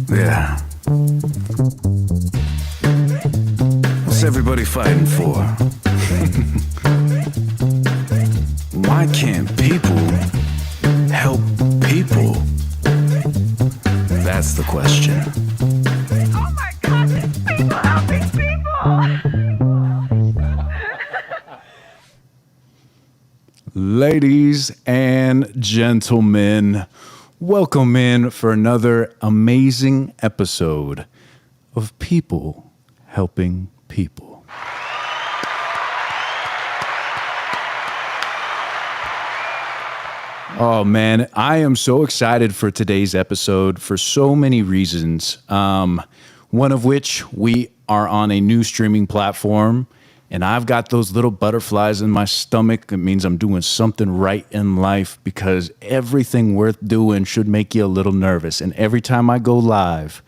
Yeah. What's everybody fighting for? Why can't people help people? That's the question. Oh my gosh, it's people helping people! Ladies and gentlemen, welcome in for another amazing episode of People Helping People. Oh man, I am so excited for today's episode for so many reasons. One of which, we are on a new streaming platform, and I've got those little butterflies in my stomach. It means I'm doing something right in life, because everything worth doing should make you a little nervous. And every time I go live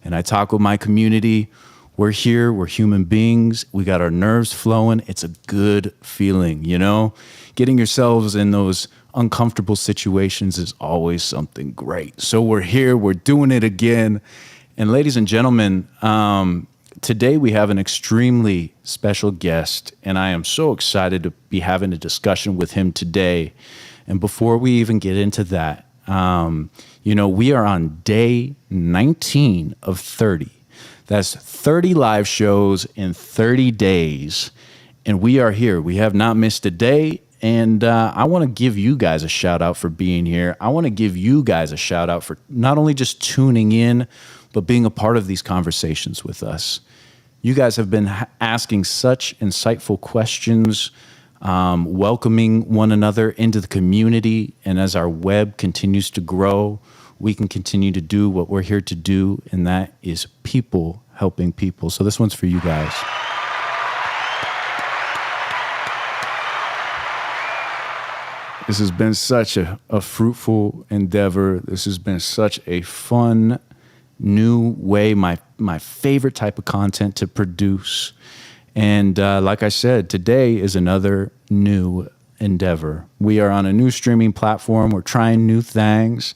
and I talk with my community, we're here, we're human beings, we got our nerves flowing. It's a good feeling, you know? Getting yourselves in those uncomfortable situations is always something great. So we're here, we're doing it again. And ladies and gentlemen, today we have an extremely special guest, and I am so excited to be having a discussion with him today. And before we even get into that, we are on day 19 of 30. That's 30 live shows in 30 days. And we are here. We have not missed a day. And I want to give you guys a shout out for being here. I want to give you guys a shout out for not only just tuning in, but being a part of these conversations with us. You guys have been asking such insightful questions, welcoming one another into the community. And as our web continues to grow, we can continue to do what we're here to do, and that is people helping people. So this one's for you guys. This has been such a fruitful endeavor. This has been such a fun, new way, my favorite type of content to produce. And like I said, today is another new endeavor. We are on a new streaming platform. We're trying new things.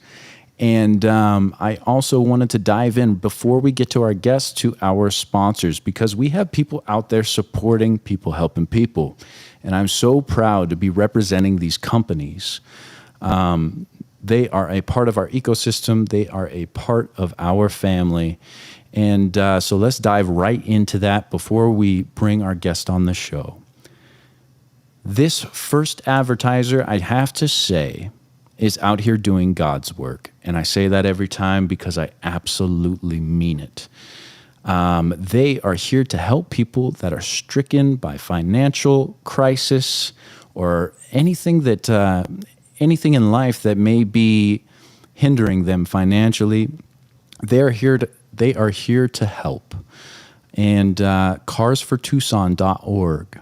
And I also wanted to dive in, before we get to our guests, to our sponsors, because we have people out there supporting people helping people. And I'm so proud to be representing these companies. They are a part of our ecosystem. They are a part of our family. And so let's dive right into that before we bring our guest on the show. This first advertiser, I have to say, is out here doing God's work. And I say that every time because I absolutely mean it. They are here to help people that are stricken by financial crisis or anything in life that may be hindering them financially. They are here to help. And carsfortucson.org.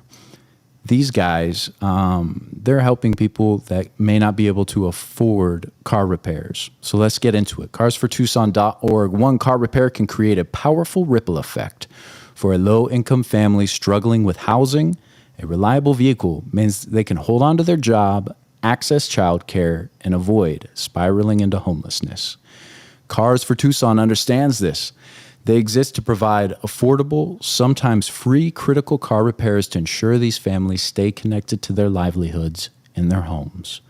These guys, they're helping people that may not be able to afford car repairs. So let's get into it. Carsfortucson.org. One car repair can create a powerful ripple effect. For a low-income family struggling with housing, a reliable vehicle means they can hold on to their job, access childcare, and avoid spiraling into homelessness. Cars for Tucson understands this. They exist to provide affordable, sometimes free critical car repairs to ensure these families stay connected to their livelihoods in their homes.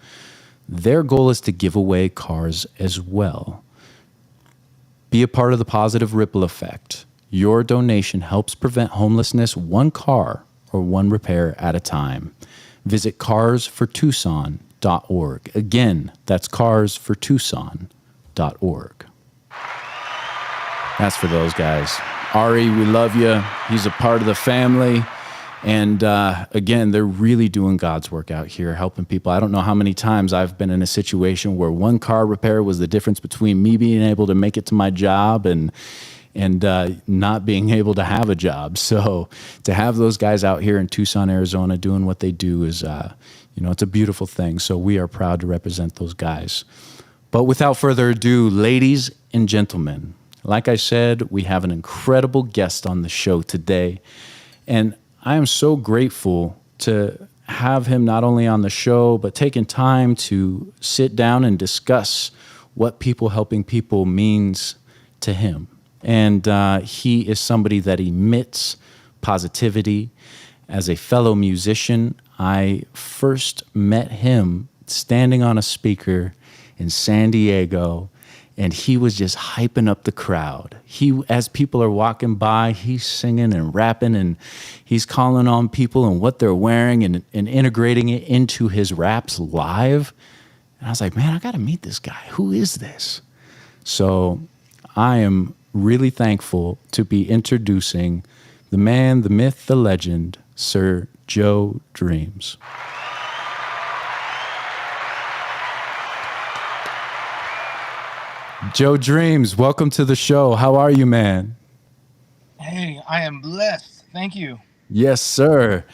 Their goal is to give away cars as well. Be a part of the positive ripple effect. Your donation helps prevent homelessness, one car or one repair at a time. Visit carsfortucson.org. Again, that's carsfortucson.org. That's for those guys. Ari, we love you. He's a part of the family. And again, they're really doing God's work out here, helping people. I don't know how many times I've been in a situation where one car repair was the difference between me being able to make it to my job and not being able to have a job. So to have those guys out here in Tucson, Arizona, doing what they do is, it's a beautiful thing. So we are proud to represent those guys. But without further ado, ladies and gentlemen, like I said, we have an incredible guest on the show today, and I am so grateful to have him not only on the show, but taking time to sit down and discuss what people helping people means to him. And he is somebody that emits positivity. As a fellow musician, I first met him standing on a speaker in San Diego, and he was just hyping up the crowd. As people are walking by, he's singing and rapping, and he's calling on people and what they're wearing and integrating it into his raps live. And I was like, man, I got to meet this guy. Who is this? So I am really thankful to be introducing the man, the myth, the legend, Sir Joe Dreamz. Joe Dreamz, welcome to the show. How are you, man? Hey, I am blessed. Thank you. Yes, sir.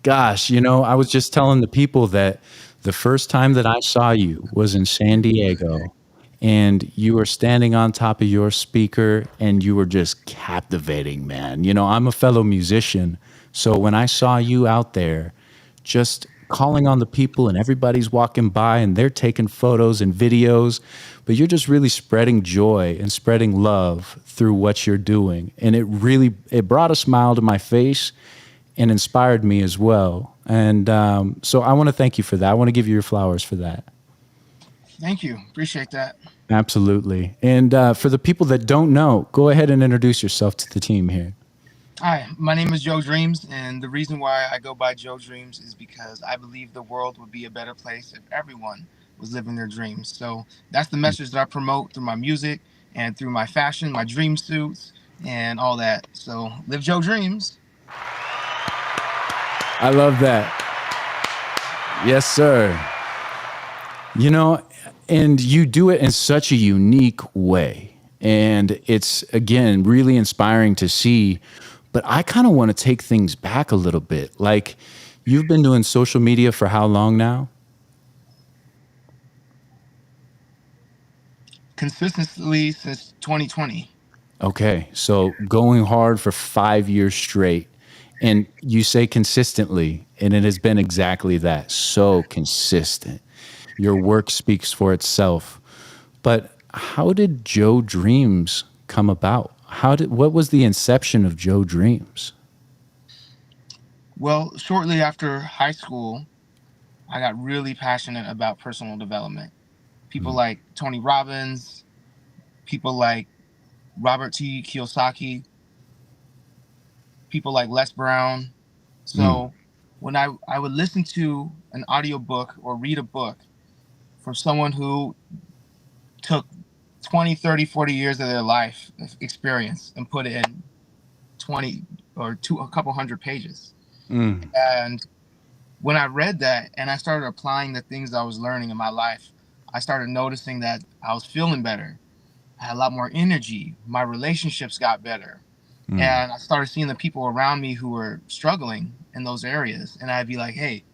Gosh, I was just telling the people that the first time that I saw you was in San Diego, and you were standing on top of your speaker and you were just captivating, man. I'm a fellow musician, so when I saw you out there just calling on the people and everybody's walking by and they're taking photos and videos, but you're just really spreading joy and spreading love through what you're doing. And it brought a smile to my face and inspired me as well. And so I want to thank you for that. I want to give you your flowers for that. Thank you. Appreciate that. Absolutely. And for the people that don't know, go ahead and introduce yourself to the team here. Hi, my name is Joe Dreamz, and the reason why I go by Joe Dreamz is because I believe the world would be a better place if everyone was living their dreams. So that's the message that I promote through my music and through my fashion, my dream suits, and all that. So live Joe Dreamz. I love that. Yes, sir. And you do it in such a unique way. And it's, again, really inspiring to see. But I kind of want to take things back a little bit. Like, you've been doing social media for how long now? Consistently since 2020. Okay, so going hard for 5 years straight. And you say consistently, and it has been exactly that. So consistent. Your work speaks for itself. But how did Joe Dreamz come about? What was the inception of Joe Dreamz? Well, shortly after high school, I got really passionate about personal development. People like Tony Robbins, people like Robert T. Kiyosaki, people like Les Brown. So when I would listen to an audiobook or read a book from someone who took 20, 30, 40 years of their life experience and put it in 20 or a couple hundred pages. And when I read that and I started applying the things I was learning in my life, I started noticing that I was feeling better. I had a lot more energy. My relationships got better. And I started seeing the people around me who were struggling in those areas. And I'd be like, hey,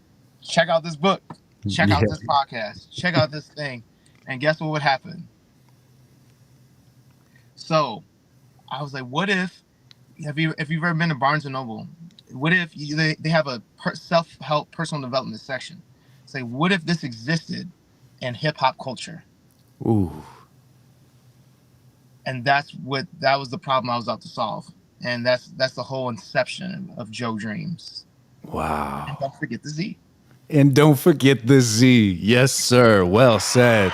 check out this book. Check out this podcast. Check out this thing. And guess what would happen? So I was like, what if, if you've ever been to Barnes & Noble, what if they have a self-help personal development section? Say, what if this existed in hip-hop culture? Ooh. And that was the problem I was out to solve. And that's the whole inception of Joe Dreamz. Wow. And don't forget the Z. And don't forget the Z. Yes, sir. Well said.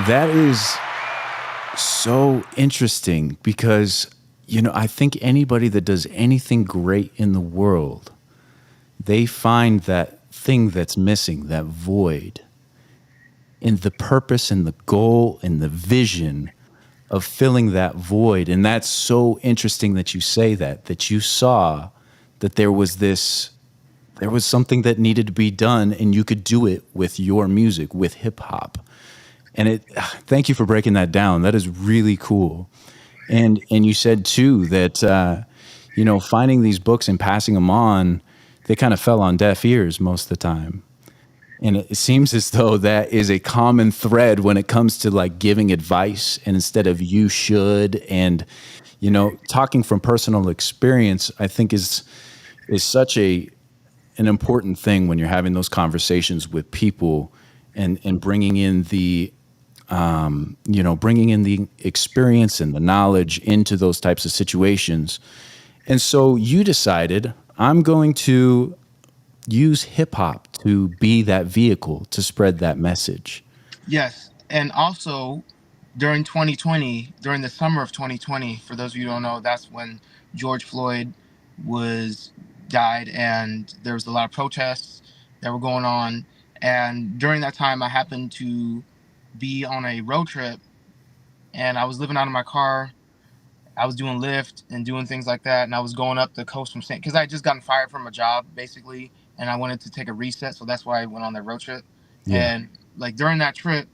That is so interesting because, I think anybody that does anything great in the world, they find that thing that's missing, that void, in the purpose and the goal and the vision of filling that void. And that's so interesting that you say that you saw that there was something that needed to be done and you could do it with your music, with hip hop. And thank you for breaking that down. That is really cool. And you said too that, finding these books and passing them on, they kind of fell on deaf ears most of the time. And it seems as though that is a common thread when it comes to like giving advice, and instead of you should, and, talking from personal experience, I think is such an important thing when you're having those conversations with people and bringing in the bringing in the experience and the knowledge into those types of situations. And so you decided, I'm going to use hip hop to be that vehicle to spread that message. Yes, and also during 2020, during the summer of 2020, for those of you who don't know, that's when George Floyd was died, and there was a lot of protests that were going on. And during that time, I happened to be on a road trip, and I was living out of my car. I was doing Lyft and doing things like that, and I was going up the coast from St. because I had just gotten fired from a job basically, and I wanted to take a reset, so that's why I went on that road trip. Yeah. And like during that trip,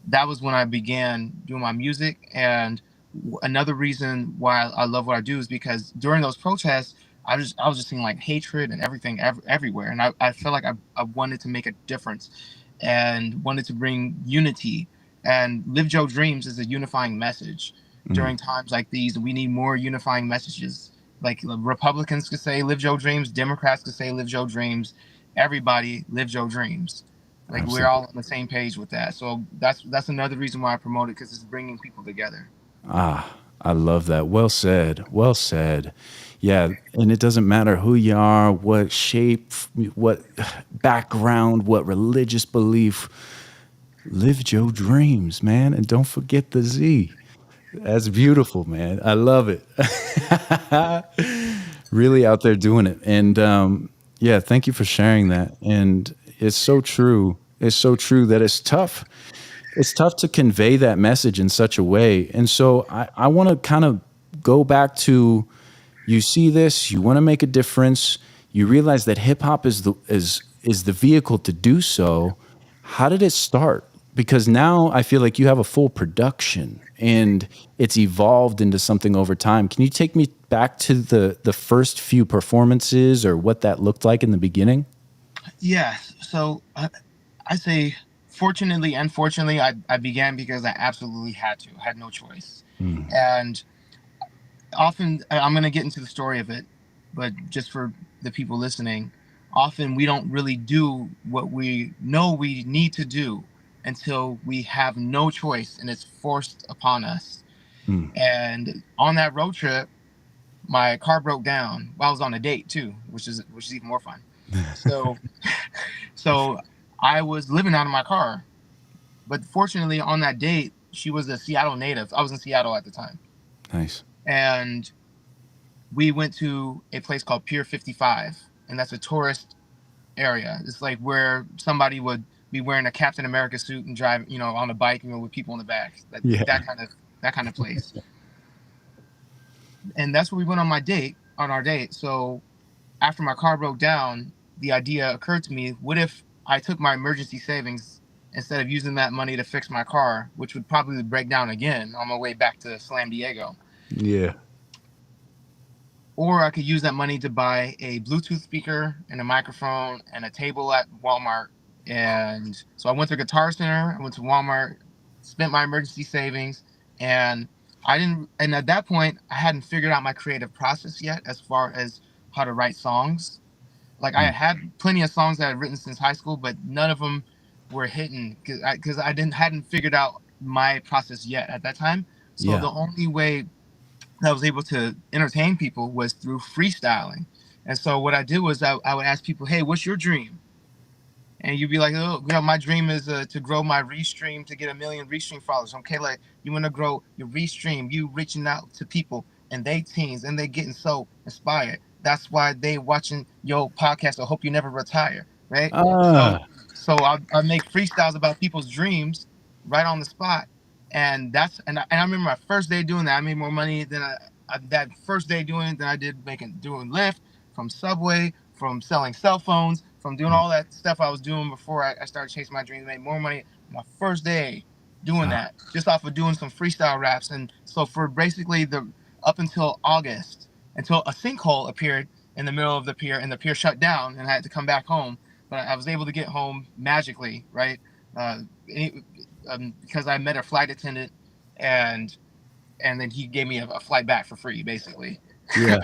that was when I began doing my music. And another reason why I love what I do is because during those protests, I was just seeing like hatred and everything everywhere, and I felt like I wanted to make a difference and wanted to bring unity. And Live Joe Dreams is a unifying message. Mm, During times like these, we need more unifying messages. Like Republicans could say Live Joe Dreams, Democrats could say Live Joe Dreams, everybody Live Joe Dreams. Like we're absolutely. all on the same page with that. So that's another reason why I promote it, because it's bringing people together. Ah, I love that. Well said. Well said. Yeah. And it doesn't matter who you are, what shape, what background, what religious belief. Live your dreams, man. And don't forget the Z. That's beautiful, man. I love it. Really out there doing it. And yeah, thank you for sharing that. And it's so true. It's so true that it's tough to convey that message in such a way. And so I want to kind of go back to, you see this, you want to make a difference, you realize that hip hop is the vehicle to do so. How did it start? Because now I feel like you have a full production and it's evolved into something over time. Can you take me back to the first few performances or what that looked like in the beginning? Yeah. So I say, fortunately and fortunately, I began because I absolutely had to. I had no choice. Mm, And often, I'm going to get into the story of it, but just for the people listening, often we don't really do what we know we need to do until we have no choice and it's forced upon us. mm. And on that road trip, my car broke down while I was on a date too, which is even more fun. So so I was living out of my car, but fortunately on that date, she was a Seattle native. I was in Seattle at the time, Nice. and we went to a place called Pier 55, and that's a tourist area. It's like where somebody would be wearing a Captain America suit and drive, on a bike, with people in the back. That Yeah. that kind of place. And that's where we went on our date. So after my car broke down, the idea occurred to me: what if I took my emergency savings instead of using that money to fix my car, which would probably break down again on my way back to Slam Diego? Yeah. Or I could use that money to buy a Bluetooth speaker and a microphone and a table at Walmart. And so I went to Guitar Center, I went to Walmart, spent my emergency savings, and I didn't. And at that point, I hadn't figured out my creative process yet, as far as how to write songs. Like I Mm. had plenty of songs that I had written since high school, but none of them were hitting because I didn't hadn't figured out my process yet at that time. So Yeah. the only way I was able to entertain people was through freestyling. And so what I did was I would ask people, "Hey, what's your dream?" And you'd be like, "Oh, my dream is to grow my restream to get 1 million restream followers." Okay, like you want to grow your restream, you reaching out to people and they teens and they getting so inspired. That's why they watching your podcast. I hope you never retire, right? So, Ah, so I make freestyles about people's dreams right on the spot, and I remember my first day doing that. I made more money than that first day doing it than I did doing Lyft, from Subway, from selling cell phones, from doing all that stuff I was doing before I started chasing my dreams. Made more money my first day doing ah, that, just off of doing some freestyle raps. And so for basically the up until August, until a sinkhole appeared in the middle of the pier, and the pier shut down, and I had to come back home. But I was able to get home magically, right? Uh, because I met a flight attendant, and then he gave me a flight back for free, basically. yeah.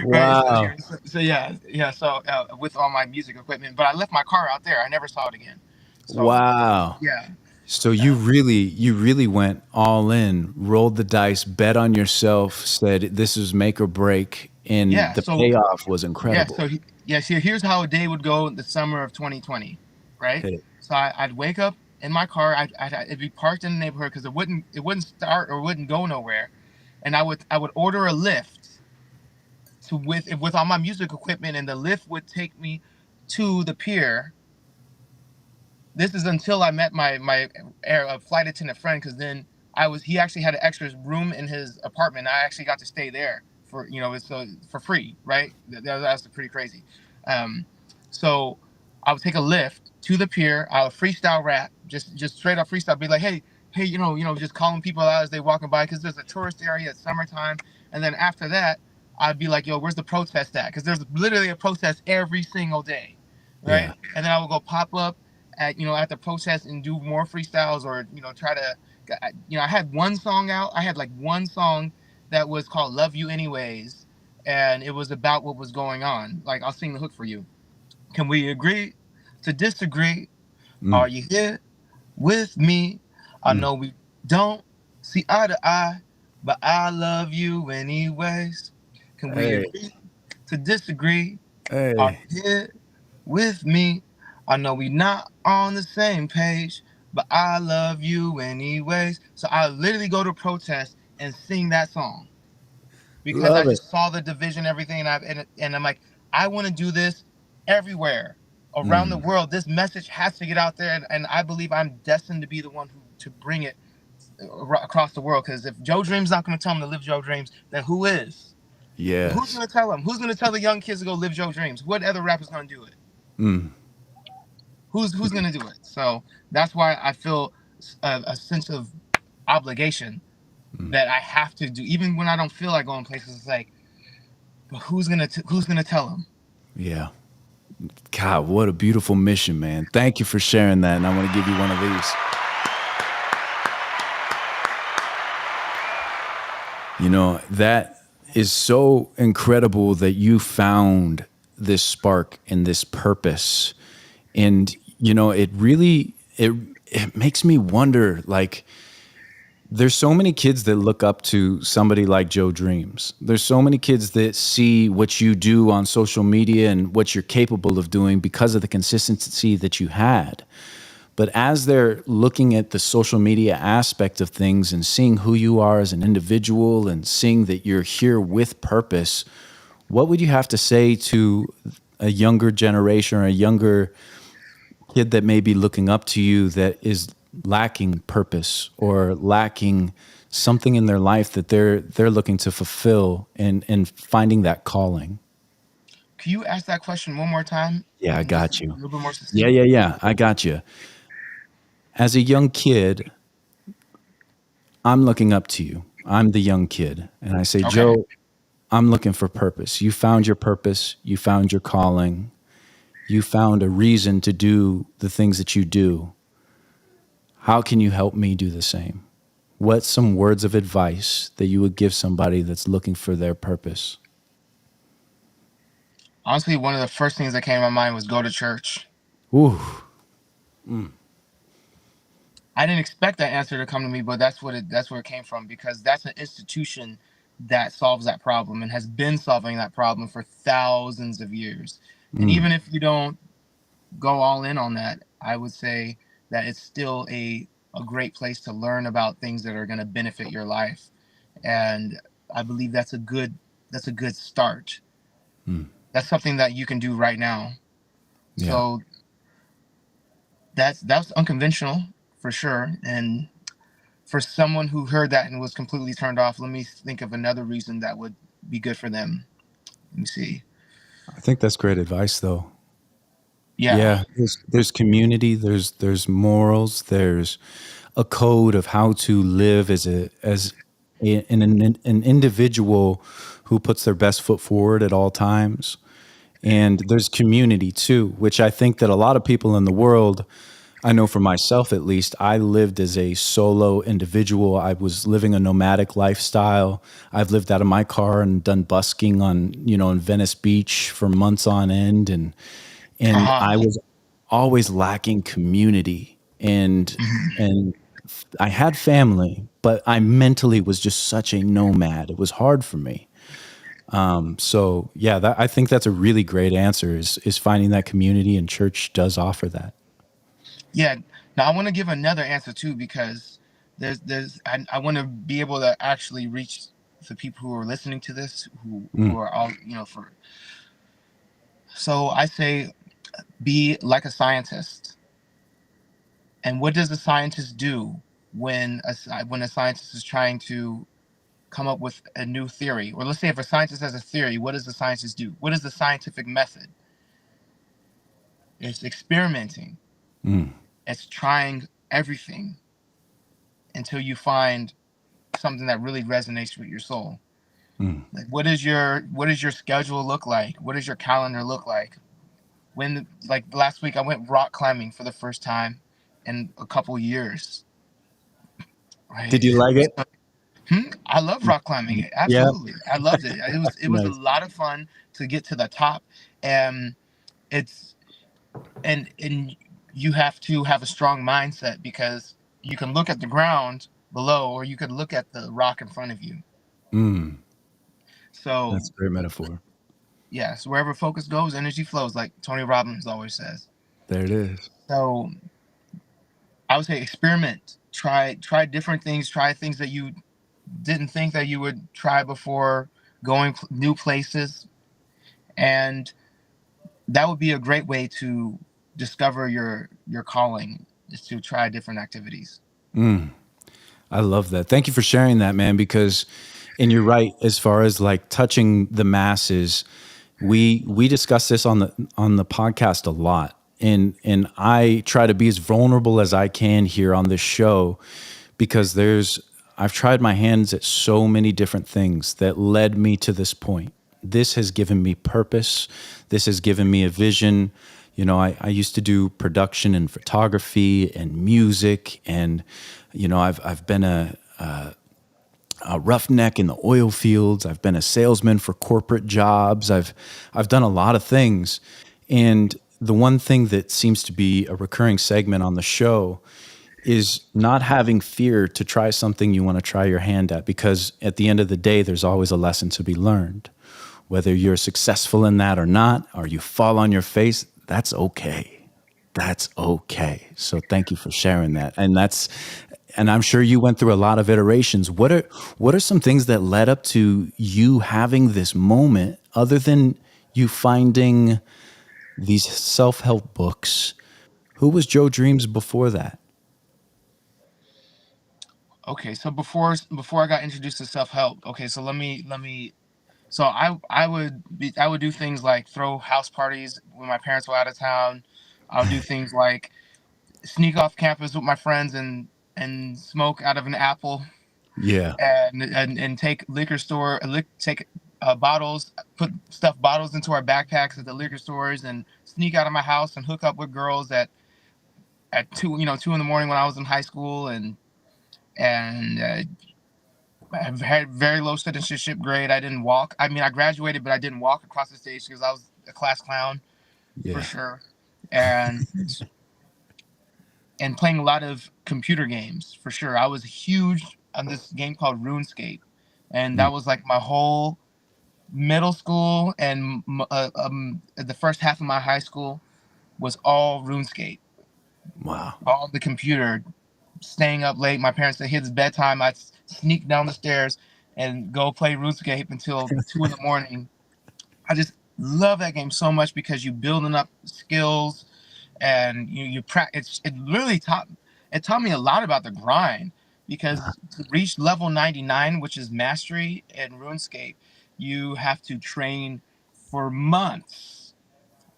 Right. So, Wow. yeah. So with all my music equipment, but I left my car out there. I never saw it again. So Wow. yeah. So you really went all in, rolled the dice, bet on yourself, said this is make or break, and Yeah. the So payoff was yeah. incredible. Here's how a day would go in the summer of 2020, right? Hit it. So I'd wake up in my car. It'd be parked in the neighborhood because it wouldn't start or wouldn't go nowhere, and I would order a lift with all my music equipment, and the lift would take me to the pier. This is until I met my flight attendant friend, because then he actually had an extra room in his apartment. I actually got to stay there for so for free, right? That's pretty crazy. Um, so I would take a lift to the pier. I would freestyle rap, just straight up freestyle. Be like, hey, just calling people out as they walking by, because there's a tourist area at summertime. And then after that, I'd be like, yo, where's the protest at? Because there's literally a protest every single day, right? Yeah. And then I would go pop up at the protest and do more freestyles, or try to I had one song out. I had like one song that was called Love You Anyways, and it was about what was going on. Like, I'll sing the hook for you. Can we agree to disagree? Mm, Are you here with me? I mm. know we don't see eye to eye, but I love you anyways. Can we Hey, agree to disagree? Are hey, you here with me? I know we not on the same page, but I love you anyways. So I literally go to protest and sing that song, because I love it. just saw the division, everything, and I'm like, I want to do this everywhere around the Mm, world. This message has to get out there, and I believe I'm destined to be the one to bring it across the world. Because if Joe Dream's not going to tell them to live Joe Dreams, then who is? Who's yes. going to tell them? Who's going to tell the young kids to go live Joe Dreams? What other rapper's going to do it? Mm, Who's going to do it? So that's why I feel a sense of obligation mm. that I have to do, even when I don't feel like going places. It's like, but who's gonna tell them? Yeah. God, what a beautiful mission, man. Thank you for sharing that. And I want to give you one of these. That is so incredible that you found this spark and this purpose. And, it really, it makes me wonder, like, there's so many kids that look up to somebody like Joe Dreams. There's so many kids that see what you do on social media and what you're capable of doing because of the consistency that you had. But as they're looking at the social media aspect of things and seeing who you are as an individual and seeing that you're here with purpose, what would you have to say to a younger generation or a younger kid that may be looking up to you that is lacking purpose or lacking something in their life that they're looking to fulfill and finding that calling? Can you ask that question one more time Yeah, I and just got a you. little bit more Yeah, succinct? yeah, yeah. I got you. As a young kid, I'm looking up to you. I'm the young kid. And I say, Okay. Joe, I'm looking for purpose. You found your purpose. You found your calling. You found a reason to do the things that you do. How can you help me do the same? What's some words of advice that you would give somebody that's looking for their purpose? Honestly, one of the first things that came to my mind was go to church. Ooh, I didn't expect that answer to come to me, but that's where it came from, because that's an institution that solves that problem and has been solving that problem for thousands of years. And mm, even if you don't go all in on that, I would say that it's still a great place to learn about things that are going to benefit your life. And I believe that's a good start. mm, That's something that you can do right now. yeah. So that's unconventional for sure. And for someone who heard that and was completely turned off, let me think of another reason that would be good for them. Let me see. I think that's great advice, though. Yeah. Yeah, there's community, there's morals, there's a code of how to live as an individual who puts their best foot forward at all times. And there's community too, which I think that a lot of people in the world, I know for myself at least, I lived as a solo individual. I was living a nomadic lifestyle. I've lived out of my car and done busking in Venice Beach for months on end, and Uh-huh. I was always lacking community. and Mhm. and I had family, but I mentally was just such a nomad. It was hard for me. So yeah, I think that's a really great answer. Is finding that community, and church does offer that. Yeah. Now I want to give another answer too, because I want to be able to actually reach the people who are listening to this, who Mm, are all, for. So I say, be like a scientist. And what does a scientist do when a scientist is trying to come up with a new theory? Or let's say if a scientist has a theory, what does the scientist do? What is the scientific method? It's experimenting. mm, It's trying everything until you find something that really resonates with your soul. mm. Like what does your schedule look like? What does your calendar look like? When, like last week, I went rock climbing for the first time in a couple years. Did Right? you like it? I love rock climbing. Yeah. Absolutely, I loved it. It was a Nice. lot of fun to get to the top, and it's and you have to have a strong mindset, because you can look at the ground below, or you could look at the rock in front of you. Mm, So that's a great metaphor. yes, wherever focus goes, energy flows, like Tony Robbins always says. There it is. So I would say experiment, try different things, try things that you didn't think that you would try before, going new places, and that would be a great way to discover your calling, is to try different activities. Mm, I love that. Thank you for sharing that, man. Because, and you're right, as far as like touching the masses, we discuss this on the podcast a lot, and I try to be as vulnerable as I can here on this show, because I've tried my hands at so many different things that led me to this point. This has given me purpose. This has given me a vision. I used to do production and photography and music, and I've been a roughneck in the oil fields. I've been a salesman for corporate jobs. I've done a lot of things. And the one thing that seems to be a recurring segment on the show is not having fear to try something you want to try your hand at, because at the end of the day, there's always a lesson to be learned. Whether you're successful in that or not, or you fall on your face, that's okay. That's okay. So thank you for sharing that. And I'm sure you went through a lot of iterations. What are some things that led up to you having this moment, other than you finding these self-help books? Who was Joe Dreams before that? Okay, so before I got introduced to self-help, okay, so let me so I would do things like throw house parties when my parents were out of town. I would do things like sneak off campus with my friends and smoke out of an apple, Yeah. and take take bottles, put stuff bottles into our backpacks at the liquor stores, and sneak out of my house and hook up with girls at 2 in the morning when I was in high school, and I had very low citizenship grade. I didn't walk. I mean, I graduated, but I didn't walk across the stage because I was a class clown for Yeah. sure, and and playing a lot of computer games for sure. I was huge on this game called RuneScape, and Mm, that was like my whole middle school, and the first half of my high school was all RuneScape, wow. all the computer, staying up late. My parents said, "It's bedtime." I'd sneak down the stairs and go play RuneScape until 2 in the morning. I just love that game so much, because you building up skills, and you practice. It taught me a lot about the grind, because to reach level 99, which is mastery in RuneScape, you have to train for months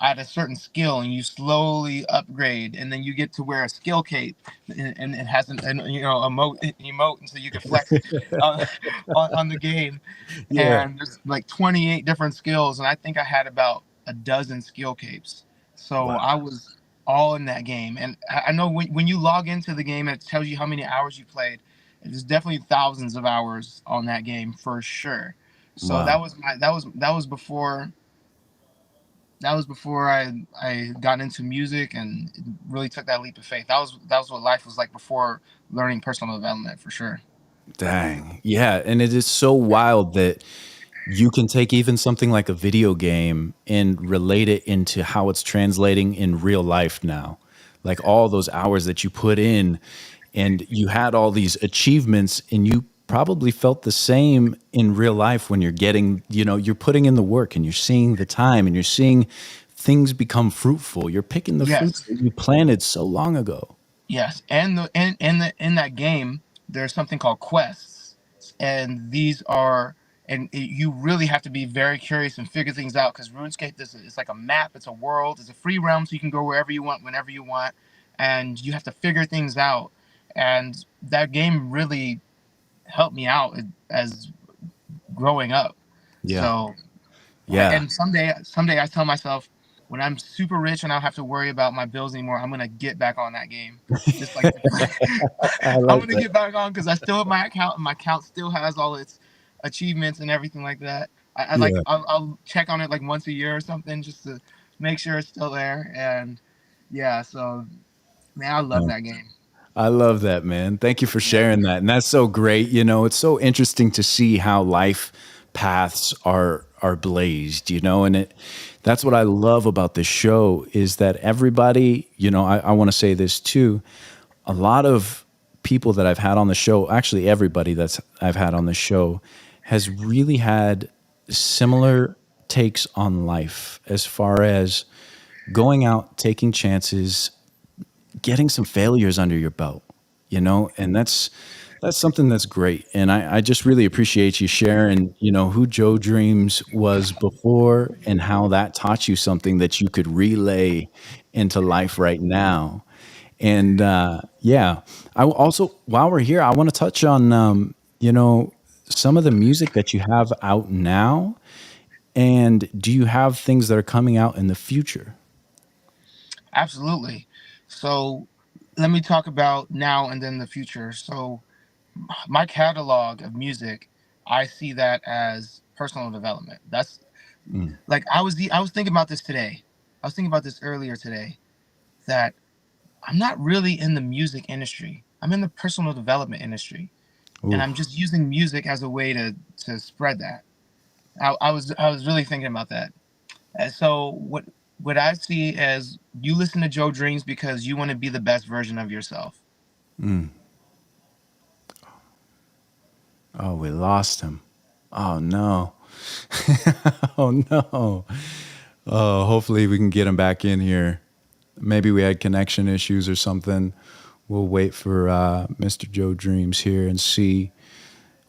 at a certain skill, and you slowly upgrade, and then you get to wear a skill cape, and it has emote, and so you can flex uh, on the game. Yeah. And there's like 28 different skills, and I think I had about a dozen skill capes. So Wow. I was all in that game, and I know when you log into the game, it tells you how many hours you played. There's definitely thousands of hours on that game for sure. So Wow. that was before that was before I got into music and really took that leap of faith. That was what life was like before learning personal development for sure. Dang. Yeah. And it is so wild that you can take even something like a video game and relate it into how it's translating in real life now. Like all those hours that you put in, and you had all these achievements, and you probably felt the same in real life when you're getting, you're putting in the work and you're seeing the time and you're seeing things become fruitful. You're picking the fruits Yes. that you planted so long ago. Yes, and in that game, there's something called quests, and these are you really have to be very curious and figure things out because RuneScape is it's like a map, it's a world, it's a free realm, so you can go wherever you want, whenever you want, and you have to figure things out. And that game really helped me out as growing up. Yeah. So Yeah. and someday I tell myself when I'm super rich and I don't have to worry about my bills anymore, I'm gonna get back on that game. Just like I I'm like gonna that. get back on because I still have my account and my account still has all its achievements and everything like that. I like Yeah. I'll check on it like once a year or something just to make sure it's still there. And yeah, so man, I love that game. I love that, man. Thank you for Yeah. sharing that. And that's so great. It's so interesting to see how life paths are blazed, and that's what I love about this show is that everybody, I want to say this too. A lot of people that I've had on the show, actually everybody that's I've had on the show has really had similar takes on life as far as going out, taking chances, getting some failures under your belt, and that's something that's great. And I just really appreciate you sharing, who Joe Dreams was before and how that taught you something that you could relay into life right now. And yeah, also, while we're here, I want to touch on, some of the music that you have out now. And do you have things that are coming out in the future? Absolutely. So let me talk about now and then the future. So my catalog of music, I see that as personal development. That's Mm. like I was thinking about this today. I was thinking about this earlier today that I'm not really in the music industry. I'm in the personal development industry, and Ooh. I'm just using music as a way to spread that. I was really thinking about that. And so what I see as you listen to Joe Dreams because you want to be the best version of yourself. Mm. Oh, we lost him. Oh no. Oh no. Oh, hopefully we can get him back in here. Maybe we had connection issues or something. We'll wait for Mr. Joe Dreams here and see.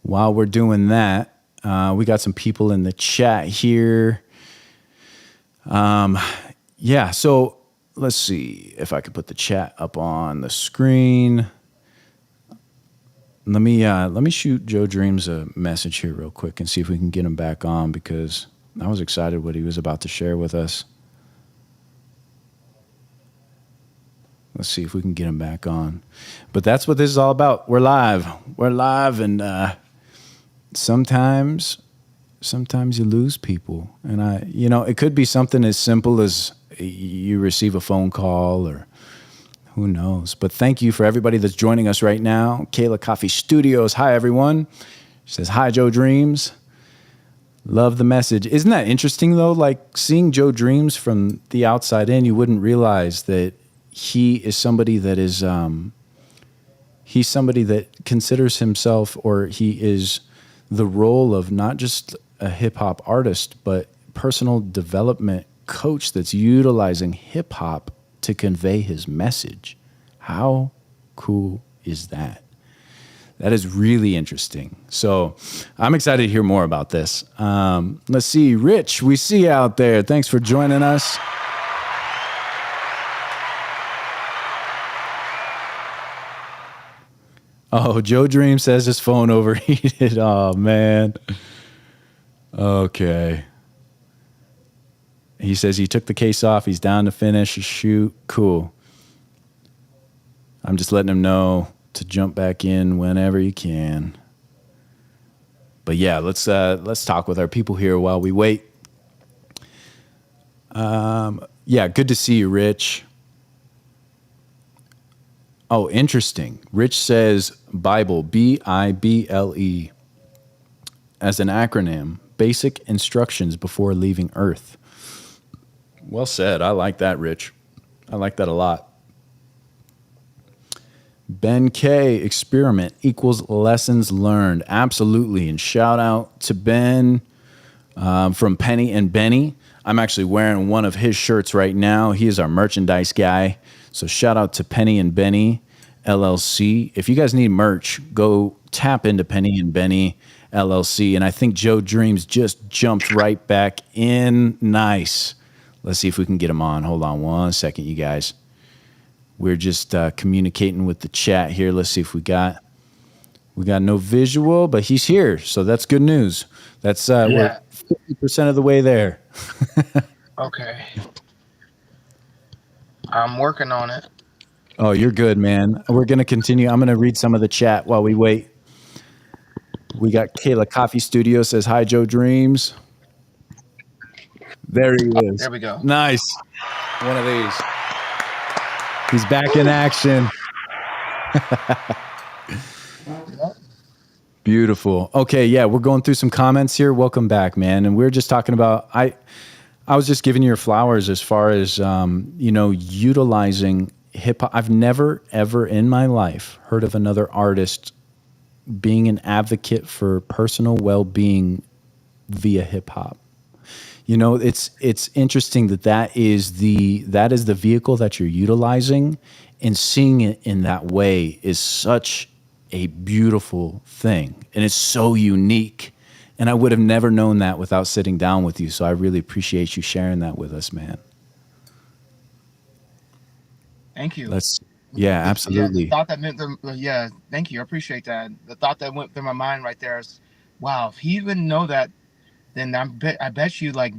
While we're doing that, we got some people in the chat here. Yeah, so let's see if I could put the chat up on the screen. Let me shoot Joe Dreams a message here real quick and see if we can get him back on because I was excited what he was about to share with us. Let's see if we can get him back on. But that's what this is all about. We're live. We're live, and sometimes you lose people. And it could be something as simple as you receive a phone call or who knows. But thank you for everybody that's joining us right now. Kayla Coffee Studios. Hi, everyone. She says, hi, Joe Dreams. Love the message. Isn't that interesting, though? Like seeing Joe Dreams from the outside in, you wouldn't realize that he is somebody that is, he's somebody that considers himself, or he is the role of not just a hip hop artist, but personal development coach that's utilizing hip hop to convey his message. How cool is that? That is really interesting. So I'm excited to hear more about this. Let's see. Rich, we see you out there. Thanks for joining us. Oh, Joe Dream says his phone overheated. Oh, man. Okay. He says he took the case off. He's down to finish a shoot. Cool. I'm just letting him know to jump back in whenever you can. But yeah, let's talk with our people here while we wait. Yeah, good to see you, Rich. Oh, interesting. Rich says Bible, Bible, as an acronym, basic instructions before leaving Earth. Well said. I like that, Rich. I like that a lot. Ben K, experiment equals lessons learned. Absolutely. And shout out to Ben from Penny and Benny. I'm actually wearing one of his shirts right now. He is our merchandise guy. So shout out to Penny and Benny LLC. If you guys need merch, go tap into Penny and Benny LLC. And I think Joe Dreams just jumped right back in. Nice. Let's see if we can get him on. Hold on one second, you guys. We're just communicating with the chat here. Let's see if we got no visual, but he's here, so that's good news. That's we're 50% of the way there. Okay. I'm working on it. Oh, you're good, man. We're gonna continue. I'm gonna read some of the chat while we wait. We got Kayla Coffee Studio says hi, Joe Dreams. There he is. There we go. Nice. One of these. He's back in action. Beautiful. Okay, yeah, we're going through some comments here. Welcome back, man. And we're just talking about I was just giving you your flowers as far as utilizing hip hop. I've never ever in my life heard of another artist being an advocate for personal well-being via hip hop. It's interesting that is the vehicle that you're utilizing, and seeing it in that way is such a beautiful thing, and it's so unique. And I would have never known that without sitting down with you. So I really appreciate you sharing that with us, man. Thank you. Yeah, absolutely. The thought that meant thank you. I appreciate that. The thought that went through my mind right there is, wow, if he didn't know that, then I bet you like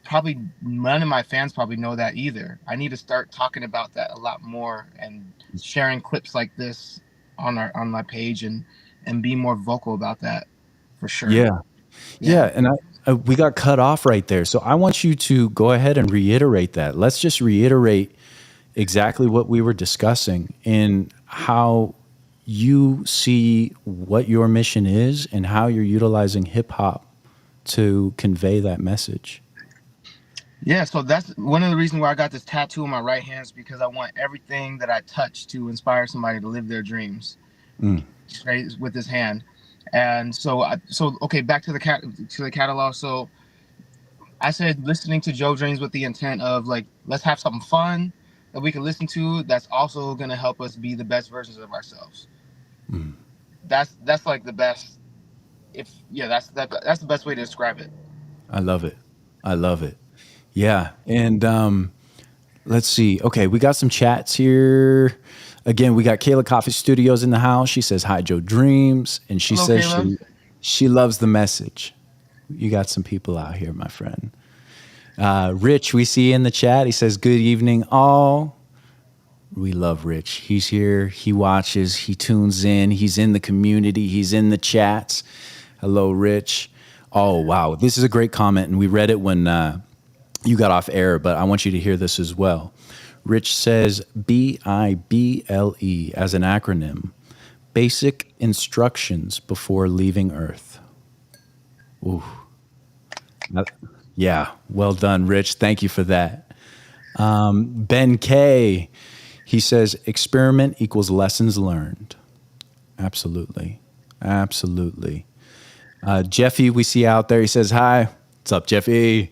probably none of my fans probably know that either. I need to start talking about that a lot more and sharing clips like this on my page and be more vocal about that for sure. Yeah, and we got cut off right there. So I want you to go ahead and reiterate that. Let's just reiterate exactly what we were discussing and how you see what your mission is and how you're utilizing hip hop to convey that message. Yeah, so that's one of the reasons why I got this tattoo on my right hand, is because I want everything that I touch to inspire somebody to live their dreams, right, with this hand. And so okay, back to the catalog. So I said listening to Joe Dreams with the intent of like, let's have something fun that we can listen to that's also going to help us be the best versions of ourselves. That's like the best. That's the best way to describe it. I love it. Yeah. And let's see. Okay, we got some chats here. Again, we got Kayla Coffee Studios in the house. She says hi, Joe Dreams, and she says she loves the message. You got some people out here, my friend. Rich, we see in the chat. He says, good evening, all. We love Rich. He's here. He watches. He tunes in. He's in the community. He's in the chats. Hello, Rich. Oh, wow. This is a great comment, and we read it when you got off air, but I want you to hear this as well. Rich says BIBLE as an acronym. Basic instructions before leaving Earth. Ooh. Yeah, well done, Rich. Thank you for that. Ben K, he says experiment equals lessons learned. Absolutely. Jeffy, we see out there. He says hi. What's up, Jeffy?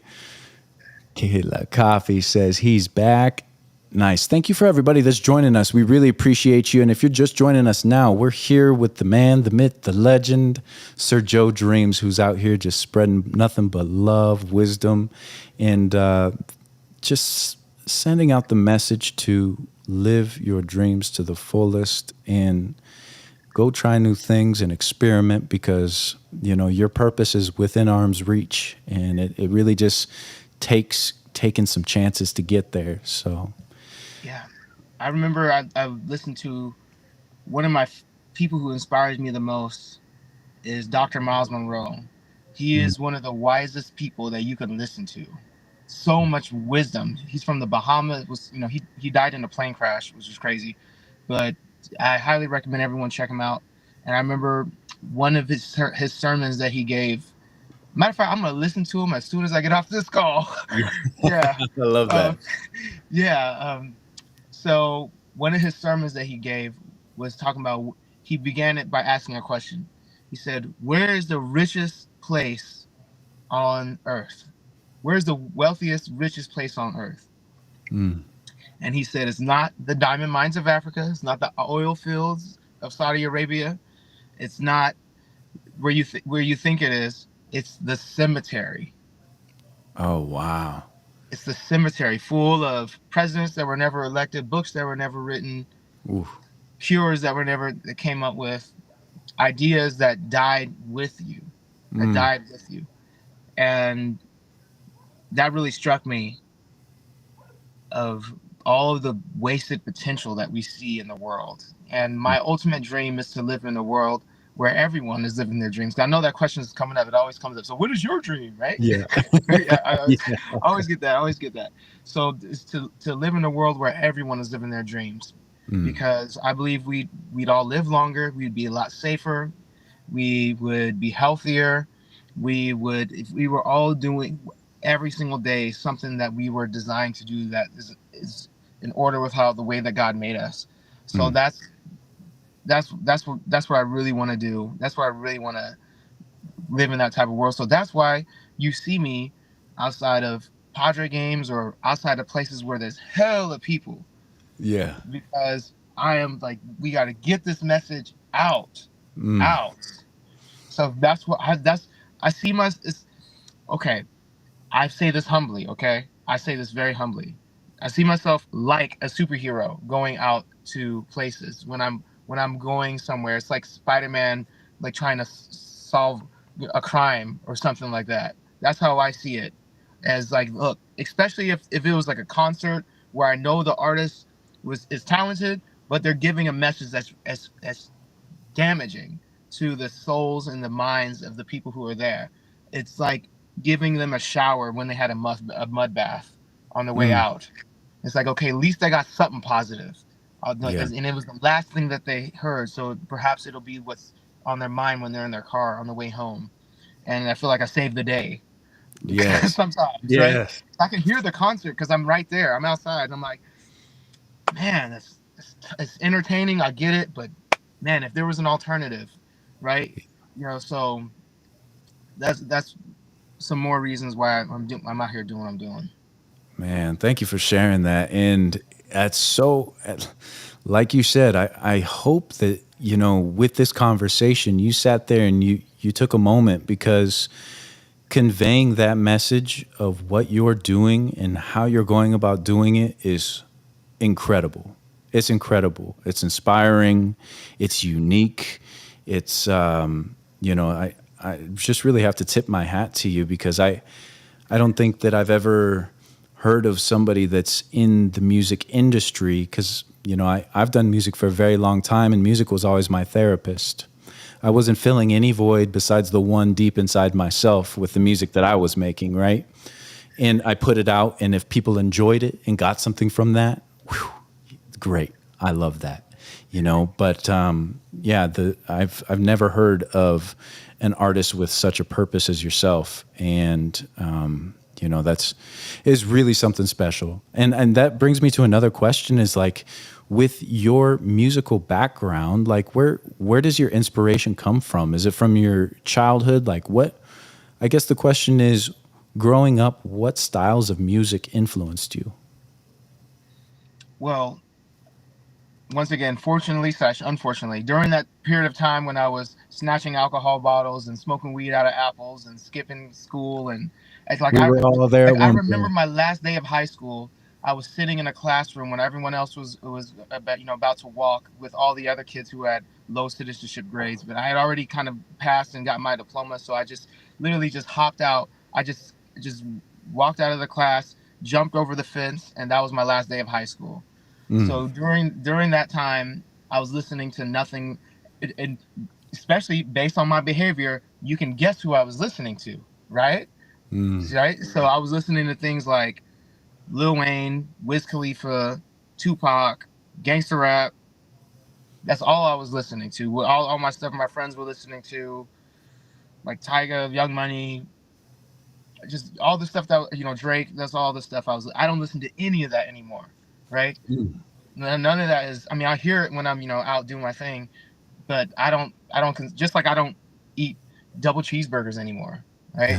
Kayla Coffee says he's back. Nice. Thank you for everybody that's joining us. We really appreciate you. And if you're just joining us now, we're here with the man, the myth, the legend, Sir Joe Dreams, who's out here just spreading nothing but love, wisdom, and just sending out the message to live your dreams to the fullest and go try new things and experiment, because, you know, your purpose is within arm's reach, and it really just takes taking some chances to get there. So yeah, I remember I listened to one of my people who inspires me the most is Dr. Miles Monroe. He is one of the wisest people that you can listen to. so much wisdom. He's from the Bahamas. Was he died in a plane crash, which is crazy, but I highly recommend everyone check him out. And I remember one of his sermons that he gave. Matter of fact, I'm gonna listen to him as soon as I get off this call. Yeah, I love that. um, yeah. So one of his sermons that he gave was talking about. He began it by asking a question. He said, "Where is the richest place on earth? Where's the wealthiest, richest place on earth?" Mm. And he said, "It's not the diamond mines of Africa. It's not the oil fields of Saudi Arabia. It's not where you think it is. It's the cemetery. Oh, wow. It's the cemetery full of presidents that were never elected, books that were never written, Oof. cures that came up with, ideas that died with you, that Mm. died with you." And that really struck me, of all of the wasted potential that we see in the world. And my ultimate dream is to live in a world where everyone is living their dreams. I know that question is coming up. It always comes up. So what is your dream, right? Yeah. Yeah, I Yeah. always get that. I always get that. So it's to live in a world where everyone is living their dreams, Mm. because I believe we'd all live longer. We'd be a lot safer. We would be healthier. We would, if we were all doing every single day something that we were designed to do, that is in order with how the way that God made us. So Mm. that's what I really want to do. That's why I really want to live in that type of world. So that's why you see me outside of Padre games or outside of places where there's hell of people, Yeah. because I am like, we got to get this message out, Mm. out. So that's what I see it's okay. I say this humbly, okay? I say this very humbly. I see myself like a superhero going out to places when I'm going somewhere. It's like Spider-Man, like trying to solve a crime or something like that. That's how I see it. As like, look, especially if it was like a concert where I know the artist is talented, but they're giving a message that's damaging to the souls and the minds of the people who are there. It's like giving them a shower when they had a mud bath on the way Mm. out. It's like, okay, at least I got something positive. Yeah. And it was the last thing that they heard, so perhaps it'll be what's on their mind when they're in their car on the way home. And I feel like I saved the day. Yes. Sometimes, right? Yes. I can hear the concert because I'm right there. I'm outside. And I'm like, man, it's entertaining. I get it, but man, if there was an alternative, right? So that's some more reasons why I'm out here doing what I'm doing. Man, thank you for sharing that. And that's so, like you said, I hope that, with this conversation, you sat there and you took a moment, because conveying that message of what you're doing and how you're going about doing it is incredible. It's incredible. It's inspiring. It's unique. It's, I just really have to tip my hat to you, because I don't think that I've ever heard of somebody that's in the music industry, because I've done music for a very long time, and music was always my therapist. I wasn't filling any void besides the one deep inside myself with the music that I was making, right? And I put it out, and if people enjoyed it and got something from that, whew, great. I love that. But yeah, I've never heard of an artist with such a purpose as yourself, and that's is really something special. And that brings me to another question: is like, with your musical background, like where does your inspiration come from? Is it from your childhood? Like what? I guess the question is, growing up, what styles of music influenced you? Well, once again, fortunately / unfortunately, during that period of time when I was snatching alcohol bottles and smoking weed out of apples and skipping school, and it's We were all there at I one remember point. my last day of high school. I was sitting in a classroom when everyone else was about to walk with all the other kids who had low citizenship grades, but I had already kind of passed and got my diploma, so I just literally just hopped out. I just walked out of the class, jumped over the fence, and that was my last day of high school. Mm. So during that time, I was listening to nothing, and especially based on my behavior, you can guess who I was listening to, right? right? So I was listening to things like Lil Wayne, Wiz Khalifa, Tupac, gangster rap. That's all I was listening to. All my stuff my friends were listening to, like Tyga, Young Money, just all the stuff that Drake. That's all the stuff I was. I don't listen to any of that anymore, right? None of that is. I mean, I hear it when I'm out doing my thing, but I don't just like I don't eat double cheeseburgers anymore, right?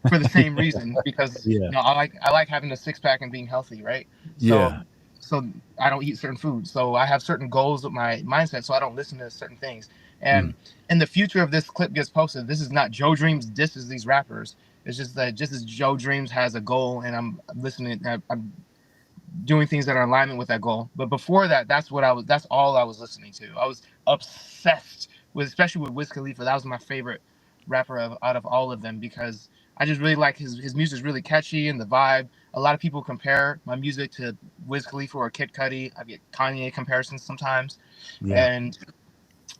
For the same reason, because Yeah. I like having a six pack and being healthy, right? So Yeah. so I don't eat certain foods. So I have certain goals with my mindset, so I don't listen to certain things. Mm. And in the future of this clip gets posted, this is not Joe Dreams disses these rappers. It's just that just as Joe Dreams has a goal, and I'm listening, I'm doing things that are in alignment with that goal. But before that, that's all I was listening to. I was obsessed with, especially with Wiz Khalifa. That was my favorite rapper out of all of them, because I just really like his music is really catchy and the vibe. A lot of people compare my music to Wiz Khalifa or Kid Cudi. I get Kanye comparisons sometimes. Yeah. And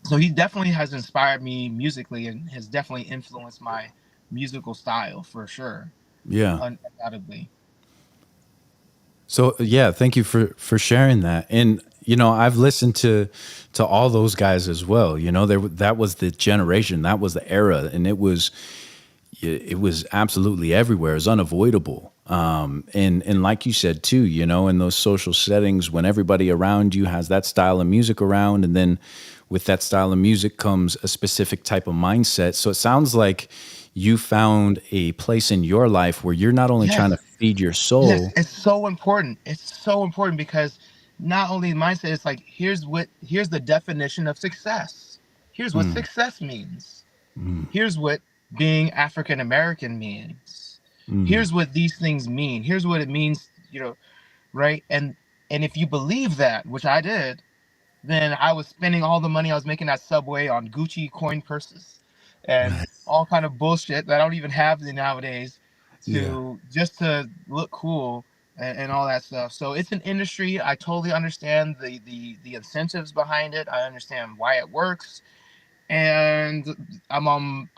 so he definitely has inspired me musically and has definitely influenced my musical style for sure, Yeah. undoubtedly. So yeah, thank you for sharing that. And I've listened to all those guys as well. That was the generation, that was the era, and it was absolutely everywhere. It was unavoidable. And like you said too, in those social settings when everybody around you has that style of music around, and then with that style of music comes a specific type of mindset. So it sounds like you found a place in your life where you're not only trying Yes. to feed your Yes, soul. it's so important. It's so important because not only mindset, it's like here's the definition of success. Here's what Mm, success means. mm, Here's what being African American means. mm. Here's what these things mean. Here's what it means, right? And if you believe that, which I did, then I was spending all the money I was making at Subway on Gucci coin purses and all kind of bullshit that I don't even have nowadays, Yeah. to just to look cool and all that stuff. So it's an industry. I totally understand the incentives behind it. I understand why it works, and I'm on